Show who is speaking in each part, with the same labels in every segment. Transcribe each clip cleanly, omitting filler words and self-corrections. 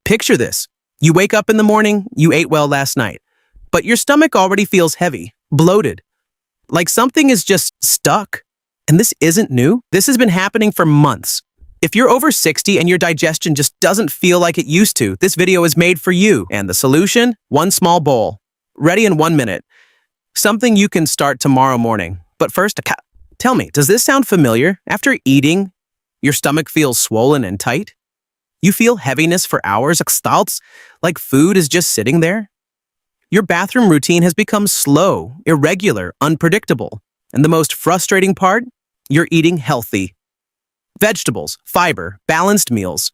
Speaker 1: Picture this. You wake up in the morning, you ate well last night, but your stomach already feels heavy, bloated, like something is just stuck. And this isn't new. This has been happening for months. If you're over 60 and your digestion just doesn't feel like it used to, this video is made for you. And the solution? One small bowl. Ready in 1 minute. Something you can start tomorrow morning. But first, tell me, does this sound familiar? After eating, your stomach feels swollen and tight? You feel heaviness for hours, like food is just sitting there? Your bathroom routine has become slow, irregular, unpredictable. And the most frustrating part? You're eating healthy. Vegetables, fiber, balanced meals.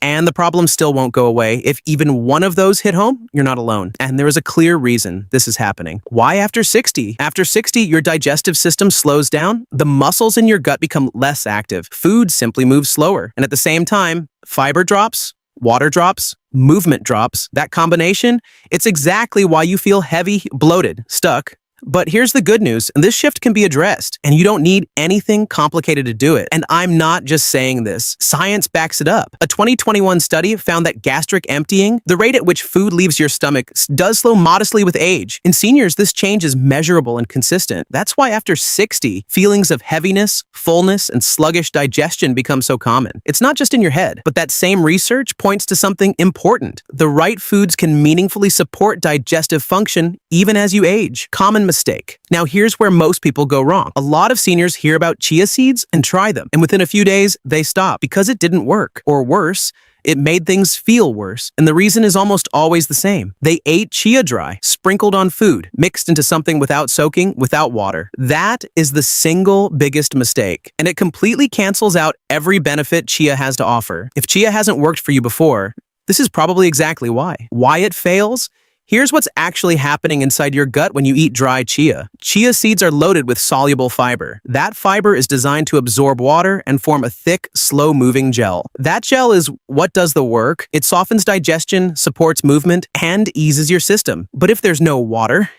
Speaker 1: And the problem still won't go away. If even one of those hit home, you're not alone. And there is a clear reason this is happening. Why after 60? After 60, your digestive system slows down. The muscles in your gut become less active. Food simply moves slower. And at the same time, fiber drops, water drops, movement drops. That combination, it's exactly why you feel heavy, bloated, stuck. But here's the good news, and this shift can be addressed, and you don't need anything complicated to do it. And I'm not just saying this. Science backs it up. A 2021 study found that gastric emptying, the rate at which food leaves your stomach, does slow modestly with age. In seniors, this change is measurable and consistent. That's why after 60, feelings of heaviness, fullness, and sluggish digestion become so common. It's not just in your head, but that same research points to something important. The right foods can meaningfully support digestive function even as you age. Common mistake. Now here's where most people go wrong. A lot of seniors hear about chia seeds and try them, and within a few days, they stop because it didn't work. Or worse, it made things feel worse. And the reason is almost always the same. They ate chia dry, sprinkled on food, mixed into something without soaking, without water. That is the single biggest mistake. And it completely cancels out every benefit chia has to offer. If chia hasn't worked for you before, this is probably exactly why. Why it fails? Here's what's actually happening inside your gut when you eat dry chia. Chia seeds are loaded with soluble fiber. That fiber is designed to absorb water and form a thick, slow-moving gel. That gel is what does the work. It softens digestion, supports movement, and eases your system. But if there's no water,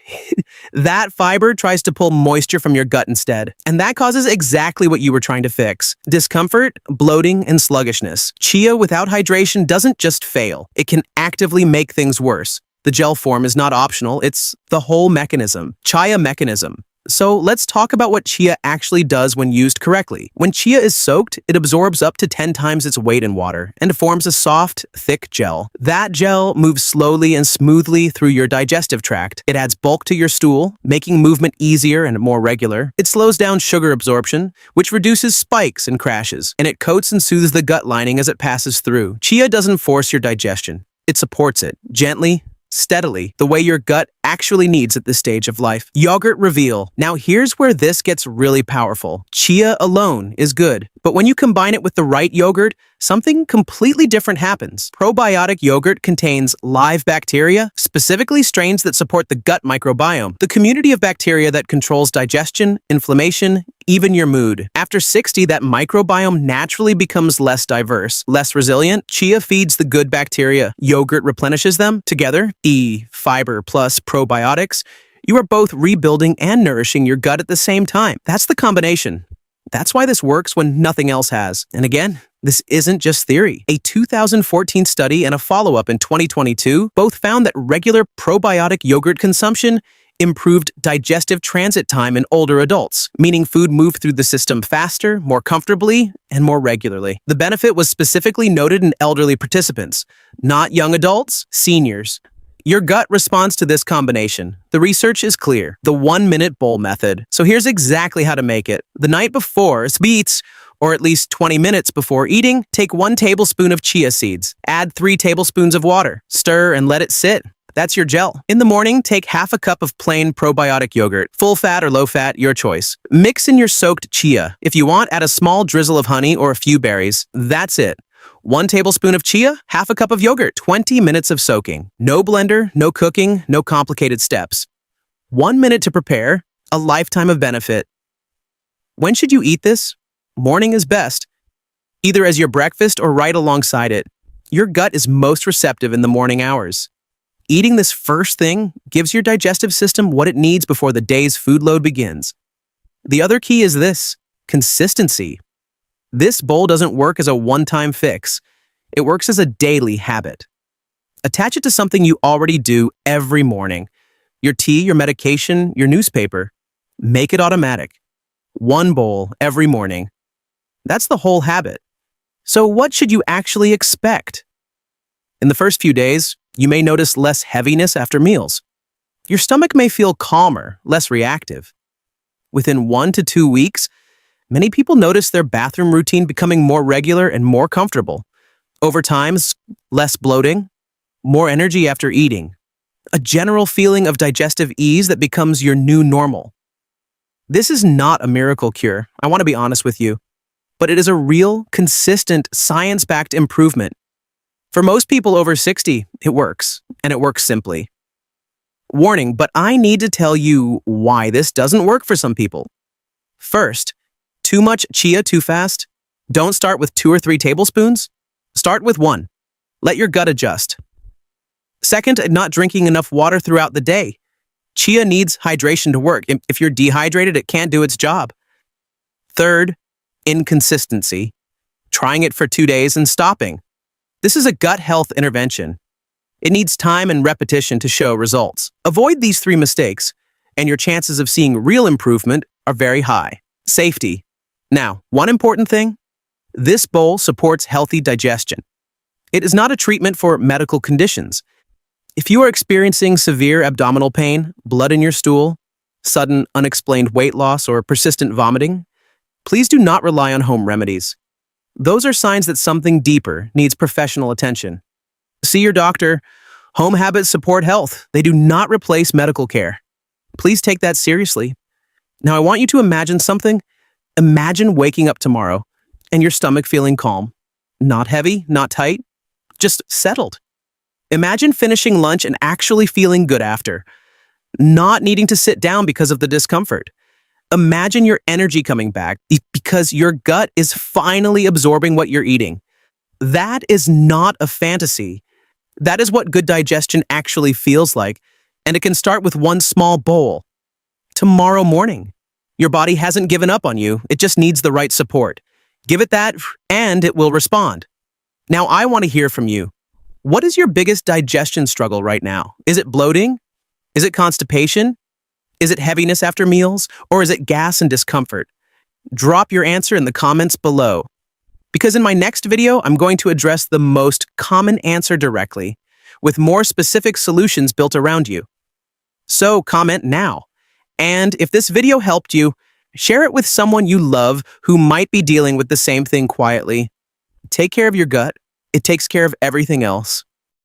Speaker 1: that fiber tries to pull moisture from your gut instead. And that causes exactly what you were trying to fix. Discomfort, bloating, and sluggishness. Chia without hydration doesn't just fail. It can actively make things worse. The gel form is not optional, it's the whole mechanism. Chia mechanism. So let's talk about what chia actually does when used correctly. When chia is soaked, it absorbs up to 10 times its weight in water and forms a soft, thick gel. That gel moves slowly and smoothly through your digestive tract. It adds bulk to your stool, making movement easier and more regular. It slows down sugar absorption, which reduces spikes and crashes, and it coats and soothes the gut lining as it passes through. Chia doesn't force your digestion. It supports it, gently, steadily, the way your gut actually needs at this stage of life. Yogurt reveal. Now here's where this gets really powerful. Chia alone is good, but when you combine it with the right yogurt, something completely different happens. Probiotic yogurt contains live bacteria, specifically strains that support the gut microbiome, the community of bacteria that controls digestion, inflammation, even your mood. After 60, that microbiome naturally becomes less diverse, less resilient. Chia feeds the good bacteria. Yogurt replenishes them. Together, fiber plus probiotics, you are both rebuilding and nourishing your gut at the same time. That's the combination. That's why this works when nothing else has. And again, this isn't just theory. A 2014 study and a follow-up in 2022 both found that regular probiotic yogurt consumption improved digestive transit time in older adults, meaning food moved through the system faster, more comfortably, and more regularly. The benefit was specifically noted in elderly participants, not young adults, seniors. Your gut responds to this combination. The research is clear. The 1-minute bowl method. So here's exactly how to make it. The night before, or at least 20 minutes before eating, take 1 tablespoon of chia seeds. Add 3 tablespoons of water. Stir and let it sit. That's your gel. In the morning, take half a cup of plain probiotic yogurt. Full fat or low fat, your choice. Mix in your soaked chia. If you want, add a small drizzle of honey or a few berries. That's it. 1 tablespoon of chia, half a cup of yogurt, 20 minutes of soaking. No blender, no cooking, no complicated steps. 1 minute to prepare, a lifetime of benefit. When should you eat this? Morning is best, either as your breakfast or right alongside it. Your gut is most receptive in the morning hours. Eating this first thing gives your digestive system what it needs before the day's food load begins. The other key is this: consistency. This bowl doesn't work as a one-time fix. It works as a daily habit. Attach it to something you already do every morning. Your tea, your medication, your newspaper. Make it automatic. One bowl every morning. That's the whole habit. So what should you actually expect? In the first few days, you may notice less heaviness after meals. Your stomach may feel calmer, less reactive. Within 1 to 2 weeks, many people notice their bathroom routine becoming more regular and more comfortable. Over time, less bloating, more energy after eating, a general feeling of digestive ease that becomes your new normal. This is not a miracle cure, I want to be honest with you, but it is a real, consistent, science-backed improvement. For most people over 60, it works, and it works simply. Warning, but I need to tell you why this doesn't work for some people. First, too much chia too fast? Don't start with 2 or 3 tablespoons. Start with 1. Let your gut adjust. Second, not drinking enough water throughout the day. Chia needs hydration to work. If you're dehydrated, it can't do its job. Third, inconsistency. Trying it for 2 days and stopping. This is a gut health intervention. It needs time and repetition to show results. Avoid these 3 mistakes, and your chances of seeing real improvement are very high. Safety. Now, one important thing, this bowl supports healthy digestion. It is not a treatment for medical conditions. If you are experiencing severe abdominal pain, blood in your stool, sudden unexplained weight loss, or persistent vomiting, please do not rely on home remedies. Those are signs that something deeper needs professional attention. See your doctor. Home habits support health. They do not replace medical care. Please take that seriously. Now, I want you to imagine something. Imagine waking up tomorrow and your stomach feeling calm. Not heavy, not tight, just settled. Imagine finishing lunch and actually feeling good after, not needing to sit down because of the discomfort. Imagine your energy coming back because your gut is finally absorbing what you're eating. That is not a fantasy. That is what good digestion actually feels like, and it can start with 1 small bowl. Tomorrow morning, your body hasn't given up on you, it just needs the right support. Give it that, and it will respond. Now, I want to hear from you. What is your biggest digestion struggle right now? Is it bloating? Is it constipation? Is it heaviness after meals? Or is it gas and discomfort? Drop your answer in the comments below. Because in my next video, I'm going to address the most common answer directly, with more specific solutions built around you. So comment now. And if this video helped you, share it with someone you love who might be dealing with the same thing quietly. Take care of your gut. It takes care of everything else.